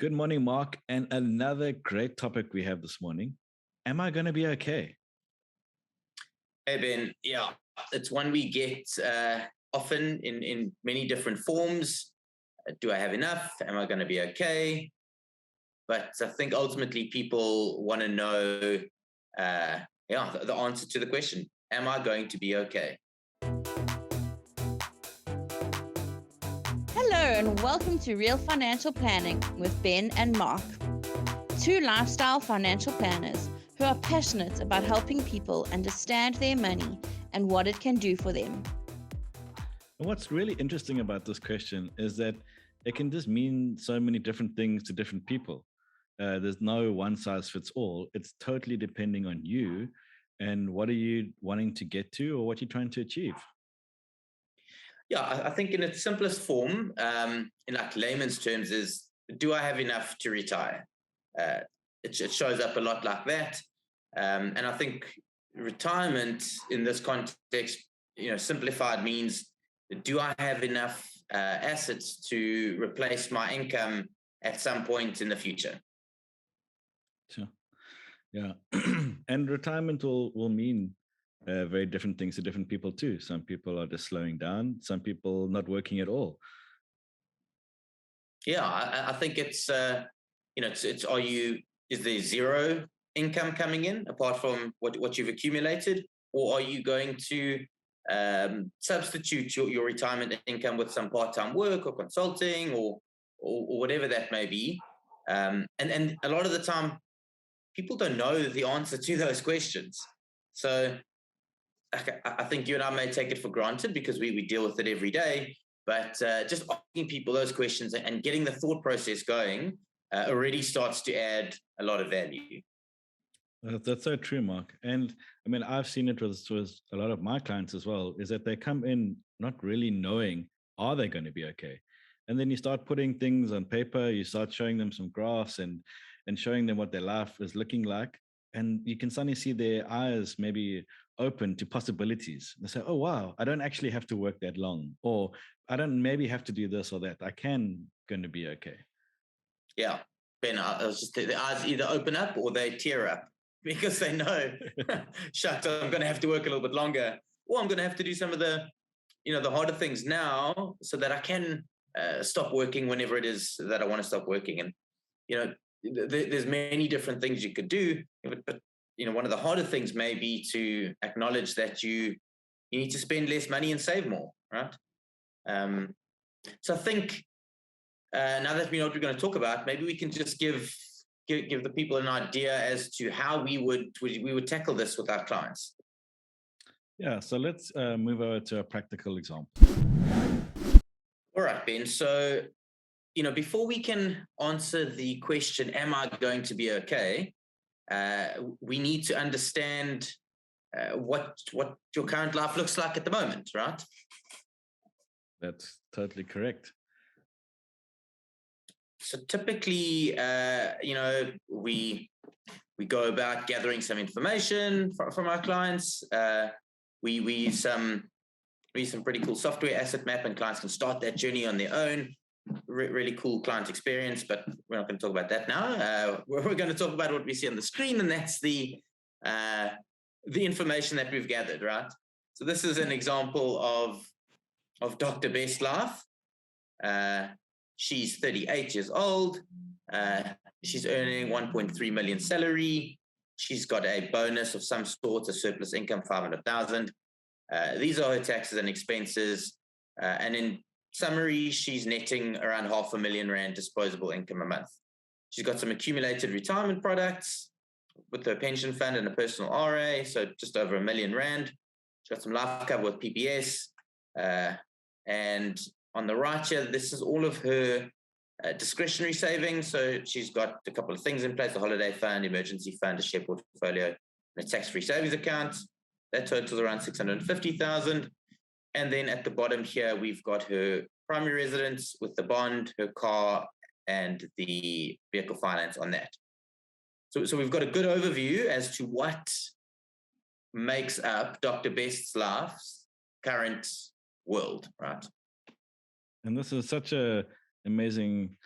Good morning, Mark. And another great topic we have this morning. Am I going to be okay? Hey Ben, yeah, it's one we get often in many different forms. Do I have enough? Am I going to be okay? But I think ultimately people want to know, uh, the answer to the question: Am I going to be okay? Hello, and welcome to Real Financial Planning with Ben and Mark, two lifestyle financial planners who are passionate about helping people understand their money and what it can do for them. And what's really interesting about this question is that it can just mean so many different things to different people. There's no one size fits all. It's totally depending on you and what are you wanting to get to or what you're trying to achieve. Yeah, I think in its simplest form, in like layman's terms, is do I have enough to retire? Uh, it shows up a lot like that, and I think retirement in this context, simplified means do I have enough assets to replace my income at some point in the future? Sure. Yeah. And retirement will mean very different things to different people too. Some people are just slowing down, some people not working at all. Yeah, I think it's are you is there zero income coming in apart from what you've accumulated, or are you going to substitute your retirement income with some part-time work or consulting or whatever that may be? And a lot of the time, people don't know the answer to those questions. So I think you and I may take it for granted because we deal with it every day. But just asking people those questions and getting the thought process going already starts to add a lot of value. That's so true, Mark. And I mean, I've seen it with a lot of my clients as well, is that they come in not really knowing, are they going to be okay? And then you start putting things on paper, you start showing them some graphs and showing them what their life is looking like. And you can suddenly see their eyes maybe open to possibilities. They say, oh, wow, I don't actually have to work that long. Or I don't maybe have to do this or that. I can going to be okay. Yeah, Ben, I was just the eyes either open up or they tear up because they know, shucks, I'm going to have to work a little bit longer, or I'm going to have to do some of the harder things now so that I can stop working whenever it is that I want to stop working. And there's many different things you could do, but one of the harder things may be to acknowledge that you need to spend less money and save more, right? Um, so I think now that we know what we're going to talk about, maybe we can just give the people an idea as to how we would tackle this with our clients. Yeah, so let's move over to a practical example. All right, Ben. So before we can answer the question, "Am I going to be okay?" We need to understand what your current life looks like at the moment, right? That's totally correct. So typically, we go about gathering some information from our clients. We use some pretty cool software, Asset Map, and clients can start that journey on their own. Really cool client experience, but we're not going to talk about that now. We're going to talk about what we see on the screen, and that's the information that we've gathered, right? So this is an example of Dr. Best Life. She's 38 years old. She's earning 1.3 million salary. She's got a bonus of some sort, a surplus income, 500,000. These are her taxes and expenses. And in summary, she's netting around R500,000 disposable income a month. She's got some accumulated retirement products with her pension fund and a personal RA, so just over R1 million. She's got some life cover with PPS. And on the right here, this is all of her discretionary savings. So she's got a couple of things in place: a holiday fund, emergency fund, a share portfolio, and a tax-free savings account. That totals around 650,000. And then at the bottom here, we've got her primary residence with the bond, her car, and the vehicle finance on that. So we've got a good overview as to what makes up Dr. Best's Life's current world, right? And this is such a amazing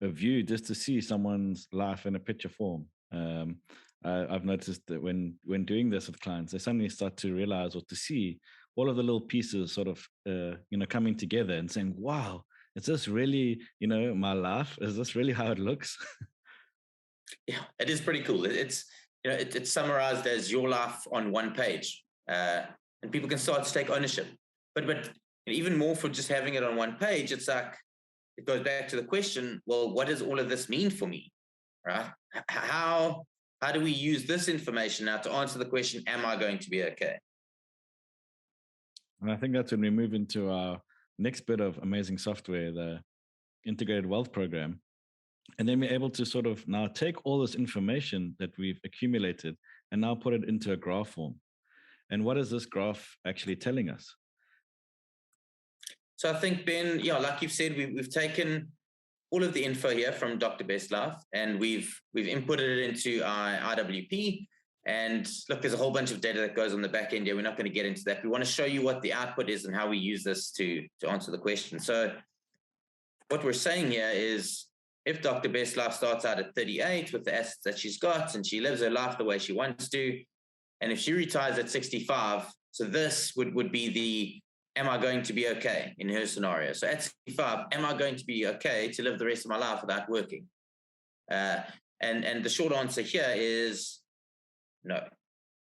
a view just to see someone's life in a picture form. I've noticed that when doing this with clients, they suddenly start to realize or to see all of the little pieces sort of coming together and saying, "Wow, is this really my life? Is this really how it looks?" Yeah, it is pretty cool. It's it's summarized as your life on one page, and people can start to take ownership. But even more for just having it on one page, it's like it goes back to the question: well, what does all of this mean for me, right? How do we use this information now to answer the question: am I going to be okay? And I think that's when we move into our next bit of amazing software, the integrated wealth program. And then we're able to sort of now take all this information that we've accumulated and now put it into a graph form. And what is this graph actually telling us? So I think, Ben, yeah, like you've said, we've taken all of the info here from Dr. Best Life, and we've inputted it into our IWP. And look, there's a whole bunch of data that goes on the back end here. We're not going to get into that. We want to show you what the output is and how we use this to answer the question. So what we're saying here is, if Dr. Best Life starts out at 38 with the assets that she's got and she lives her life the way she wants to, and if she retires at 65, so this would be the am I going to be okay in her scenario? So at 65, am I going to be okay to live the rest of my life without working? And the short answer here is no.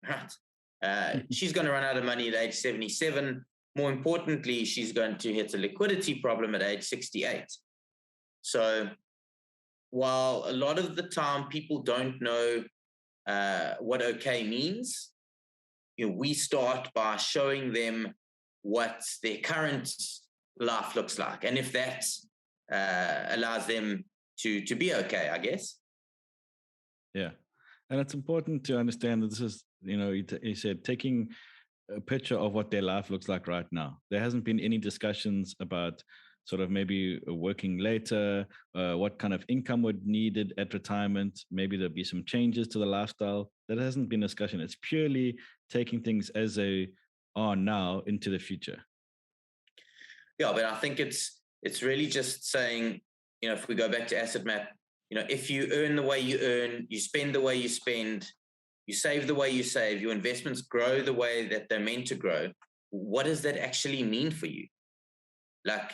Right. She's going to run out of money at age 77. More importantly, she's going to hit a liquidity problem at age 68. So while a lot of the time people don't know what okay means, we start by showing them what their current life looks like, and if that allows them to be okay, I guess. Yeah, and it's important to understand that this is, you said taking a picture of what their life looks like right now. There hasn't been any discussions about sort of maybe working later, what kind of income would needed at retirement. Maybe there'll be some changes to the lifestyle. That hasn't been discussion. It's purely taking things as they are now into the future. Yeah, but I think it's really just saying, if we go back to Asset Map, if you earn the way you earn, you spend the way you spend, you save the way you save, your investments grow the way that they're meant to grow, what does that actually mean for you? Like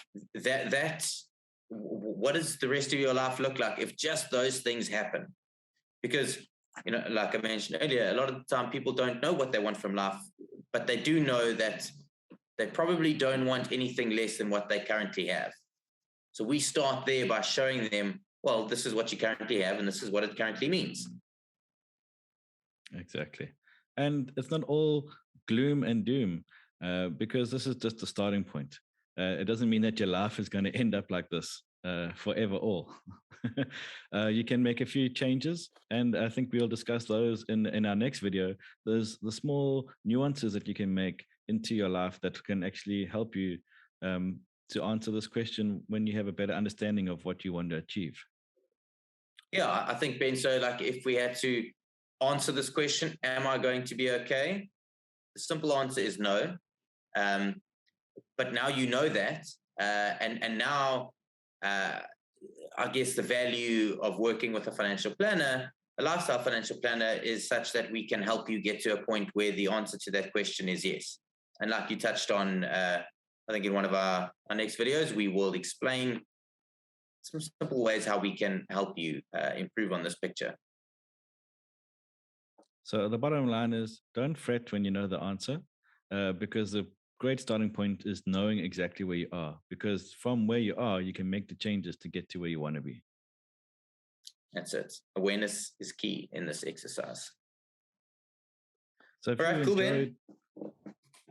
what does the rest of your life look like if just those things happen? Because, like I mentioned earlier, a lot of the time people don't know what they want from life, but they do know that they probably don't want anything less than what they currently have. So we start there by showing them, well, this is what you currently have, and this is what it currently means. Exactly. And it's not all gloom and doom, because this is just a starting point. It doesn't mean that your life is going to end up like this forever all. You can make a few changes, and I think we'll discuss those in our next video. There's the small nuances that you can make into your life that can actually help you to answer this question when you have a better understanding of what you want to achieve. Yeah, I think, Ben, so like if we had to answer this question, am I going to be okay? The simple answer is no. But now you know that, and now I guess the value of working with a financial planner, a lifestyle financial planner, is such that we can help you get to a point where the answer to that question is yes. And like you touched on, I think in one of our next videos, we will explain some simple ways how we can help you improve on this picture. So the bottom line is, don't fret when you know the answer, because the great starting point is knowing exactly where you are, because from where you are, you can make the changes to get to where you want to be. That's it. Awareness is key in this exercise. So if you enjoyed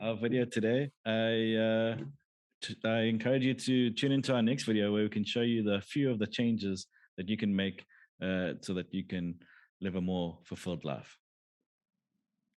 our video today, I encourage you to tune into our next video where we can show you the few of the changes that you can make so that you can live a more fulfilled life.